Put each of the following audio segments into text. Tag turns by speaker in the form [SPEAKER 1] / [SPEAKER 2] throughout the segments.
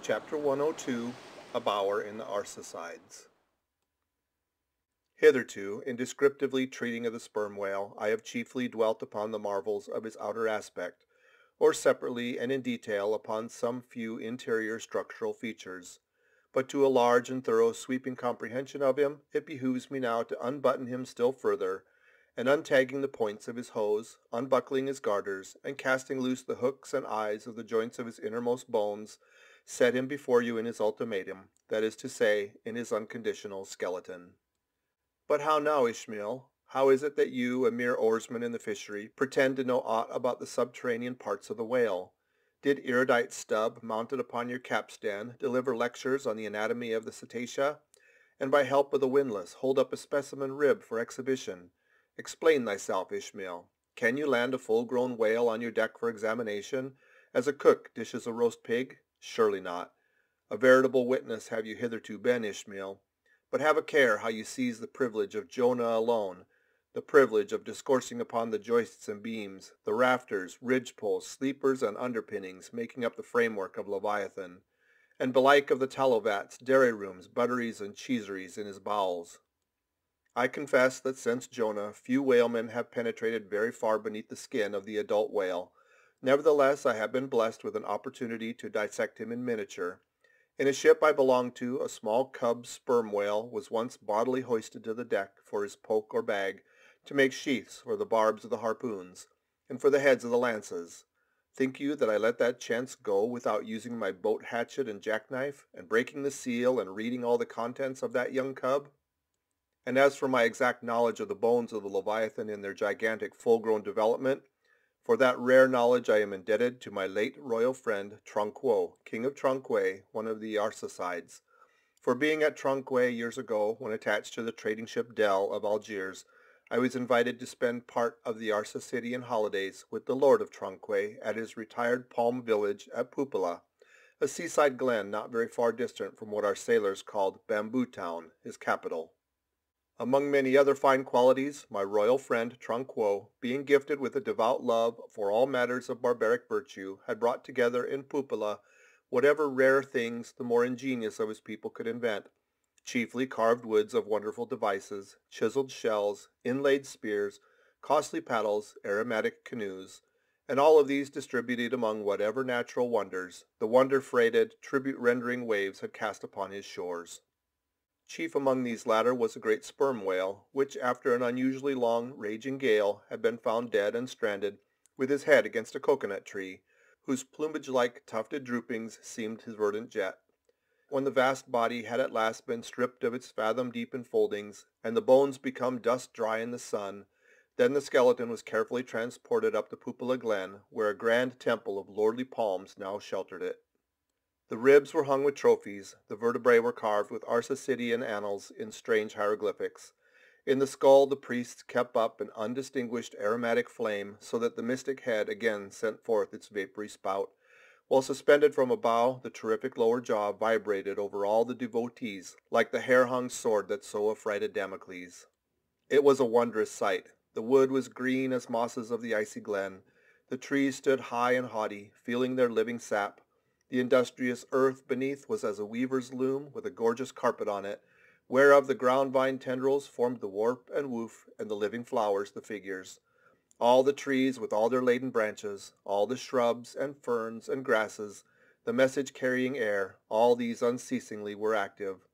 [SPEAKER 1] Chapter 102, A Bower in the Arsacides. Hitherto, in descriptively treating of the sperm whale, I have chiefly dwelt upon the marvels of his outer aspect, or separately and in detail upon some few interior structural features. But to a large and thorough sweeping comprehension of him, it behooves me now to unbutton him still further, and untagging the points of his hose, unbuckling his garters, and casting loose the hooks and eyes of the joints of his innermost bones, set him before you in his ultimatum, that is to say, in his unconditional skeleton. But how now, Ishmael? How is it that you, a mere oarsman in the fishery, pretend to know aught about the subterranean parts of the whale? Did erudite Stubb, mounted upon your capstan, deliver lectures on the anatomy of the cetacea, and by help of the windlass hold up a specimen rib for exhibition? Explain thyself, Ishmael. Can you land a full-grown whale on your deck for examination, as a cook dishes a roast pig? Surely not. A veritable witness have you hitherto been, Ishmael. But have a care how you seize the privilege of Jonah alone, the privilege of discoursing upon the joists and beams, the rafters, ridge-poles, sleepers, and underpinnings making up the framework of Leviathan, and belike of the tallow-vats, dairy-rooms, butteries, and cheeseries in his bowels. I confess that since Jonah, few whalemen have penetrated very far beneath the skin of the adult whale. Nevertheless, I have been blessed with an opportunity to dissect him in miniature. In a ship I belonged to, a small cub sperm whale was once bodily hoisted to the deck for his poke or bag, to make sheaths for the barbs of the harpoons, and for the heads of the lances. Think you that I let that chance go without using my boat hatchet and jackknife, and breaking the seal and reading all the contents of that young cub? And as for my exact knowledge of the bones of the Leviathan in their gigantic full-grown development, for that rare knowledge I am indebted to my late royal friend Tronquoy, King of Tronquoy, one of the Arsacides. For being at Tronquoy years ago, when attached to the trading ship Del of Algiers, I was invited to spend part of the Arsacidean holidays with the Lord of Tronquoy at his retired palm village at Pupala, a seaside glen not very far distant from what our sailors called Bamboo Town, his capital. Among many other fine qualities, my royal friend Tronquoy, being gifted with a devout love for all matters of barbaric virtue, had brought together in Pupala whatever rare things the more ingenious of his people could invent, chiefly carved woods of wonderful devices, chiseled shells, inlaid spears, costly paddles, aromatic canoes, and all of these distributed among whatever natural wonders the wonder-freighted, tribute-rendering waves had cast upon his shores. Chief among these latter was a great sperm whale, which after an unusually long raging gale had been found dead and stranded, with his head against a coconut tree, whose plumage-like tufted droopings seemed his verdant jet. When the vast body had at last been stripped of its fathom-deep enfoldings, and the bones become dust-dry in the sun, then the skeleton was carefully transported up the Pupala Glen, where a grand temple of lordly palms now sheltered it. The ribs were hung with trophies, the vertebrae were carved with Arsacidean annals in strange hieroglyphics. In the skull the priests kept up an undistinguished aromatic flame, so that the mystic head again sent forth its vapory spout, while suspended from a bough the terrific lower jaw vibrated over all the devotees like the hair-hung sword that so affrighted Damocles. It was a wondrous sight. The wood was green as mosses of the icy glen. The trees stood high and haughty, feeling their living sap. The industrious earth beneath was as a weaver's loom with a gorgeous carpet on it, whereof the ground-vine tendrils formed the warp and woof, and the living flowers the figures. All the trees with all their laden branches, all the shrubs and ferns and grasses, the message-carrying air, all these unceasingly were active.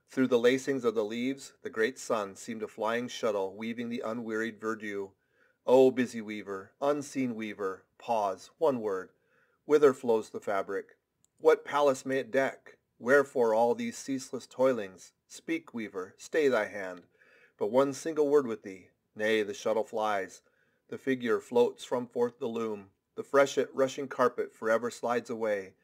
[SPEAKER 1] Through the lacings of the leaves, the great sun seemed a flying shuttle weaving the unwearied verdure. O busy weaver, unseen weaver, pause, one word. Whither flows the fabric? What palace may it deck? Wherefore all these ceaseless toilings? Speak, weaver, stay thy hand. But one single word with thee. Nay, the shuttle flies. The figure floats from forth the loom. The freshet rushing carpet forever slides away.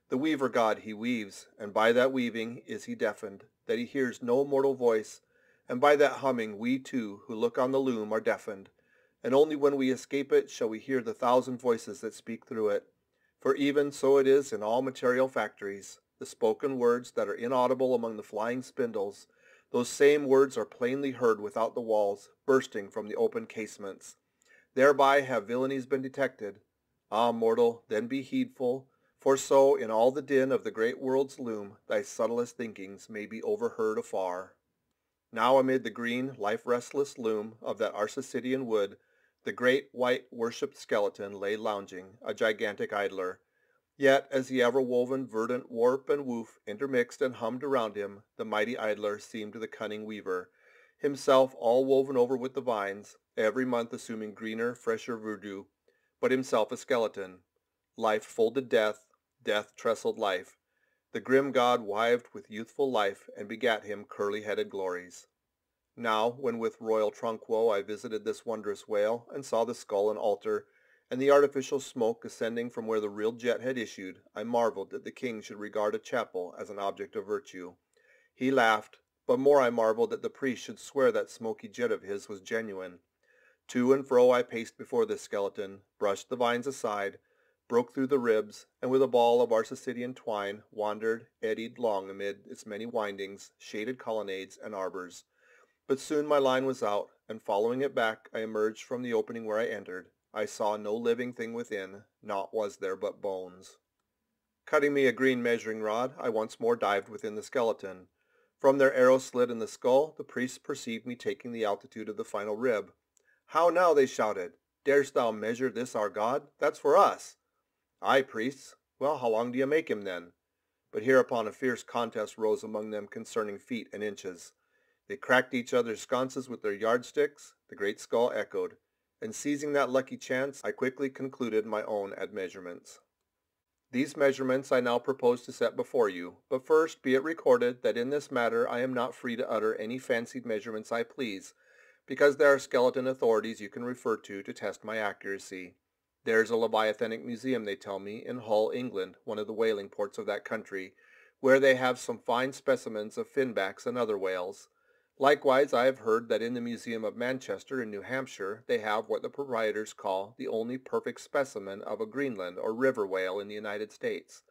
[SPEAKER 1] The weaver god he weaves, and by that weaving is he deafened, that he hears no mortal voice, and by that humming we too, who look on the loom, are deafened, and only when we escape it shall we hear the thousand voices that speak through it. For even so it is in all material factories. The spoken words that are inaudible among the flying spindles, those same words are plainly heard without the walls, bursting from the open casements. Thereby have villainies been detected. Ah, mortal, then be heedful, For so in all the din of the great world's loom thy subtlest thinkings may be overheard afar. Now amid the green, life-restless loom of that Arsacidean wood, the great white worshipped skeleton lay lounging, a gigantic idler. Yet as the ever-woven verdant warp and woof intermixed and hummed around him, the mighty idler seemed the cunning weaver, himself all woven over with the vines, every month assuming greener, fresher verdure, but himself a skeleton. Life folded death, death trestled life. The grim god wived with youthful life and begat him curly-headed glories. Now, when with royal Tronquo I visited this wondrous whale, and saw the skull and altar, and the artificial smoke ascending from where the real jet had issued, I marveled that the king should regard a chapel as an object of virtue. He laughed, but more I marveled that the priest should swear that smoky jet of his was genuine. To and fro I paced before this skeleton, brushed the vines aside, broke through the ribs, and with a ball of Arsacidean twine wandered, eddied long amid its many windings, shaded colonnades, and arbors. But soon my line was out, and following it back I emerged from the opening where I entered. I saw no living thing within, naught was there but bones. Cutting me a green measuring rod, I once more dived within the skeleton. From their arrow slit in the skull, the priests perceived me taking the altitude of the final rib. "How now?" they shouted. "Darest thou measure this our god? That's for us." "Aye, priests. Well, how long do you make him then?" But hereupon a fierce contest rose among them concerning feet and inches. They cracked each other's sconces with their yardsticks, the great skull echoed, and seizing that lucky chance, I quickly concluded my own admeasurements. These measurements I now propose to set before you, but first be it recorded that in this matter I am not free to utter any fancied measurements I please, because there are skeleton authorities you can refer to test my accuracy. There's a Leviathanic museum, they tell me, in Hull, England, one of the whaling ports of that country, where they have some fine specimens of finbacks and other whales. Likewise, I have heard that in the Museum of Manchester in New Hampshire they have what the proprietors call the only perfect specimen of a Greenland or river whale in the United States.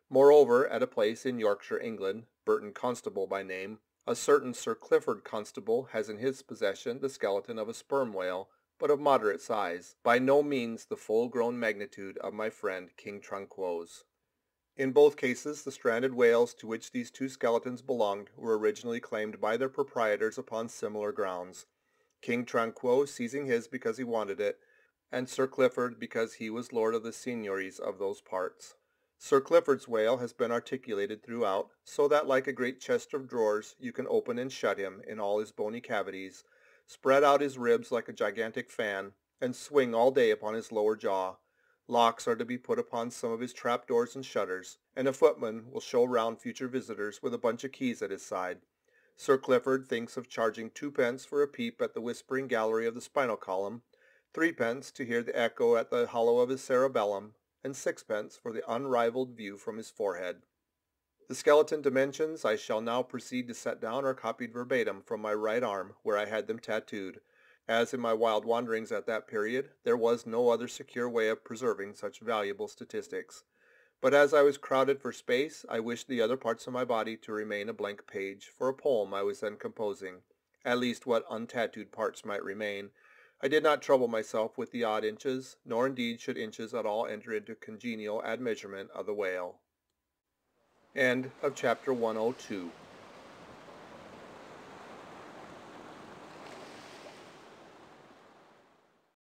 [SPEAKER 1] Moreover, at a place in Yorkshire, England, Burton Constable by name, a certain Sir Clifford Constable has in his possession the skeleton of a sperm whale, but of moderate size, by no means the full-grown magnitude of my friend King Tronquo's. In both cases, the stranded whales to which these two skeletons belonged were originally claimed by their proprietors upon similar grounds, King Tronquo seizing his because he wanted it, and Sir Clifford because he was lord of the seigneuries of those parts. Sir Clifford's whale has been articulated throughout, so that like a great chest of drawers you can open and shut him in all his bony cavities, spread out his ribs like a gigantic fan, and swing all day upon his lower jaw. Locks are to be put upon some of his trapdoors and shutters, and a footman will show round future visitors with a bunch of keys at his side. Sir Clifford thinks of charging 2d for a peep at the whispering gallery of the spinal column, 3d to hear the echo at the hollow of his cerebellum, and 6d for the unrivalled view from his forehead. The skeleton dimensions I shall now proceed to set down are copied verbatim from my right arm, where I had them tattooed, as in my wild wanderings at that period there was no other secure way of preserving such valuable statistics. But as I was crowded for space, I wished the other parts of my body to remain a blank page for a poem I was then composing, at least what untattooed parts might remain. I did not trouble myself with the odd inches, nor indeed should inches at all enter into congenial admeasurement of the whale. End of chapter 102.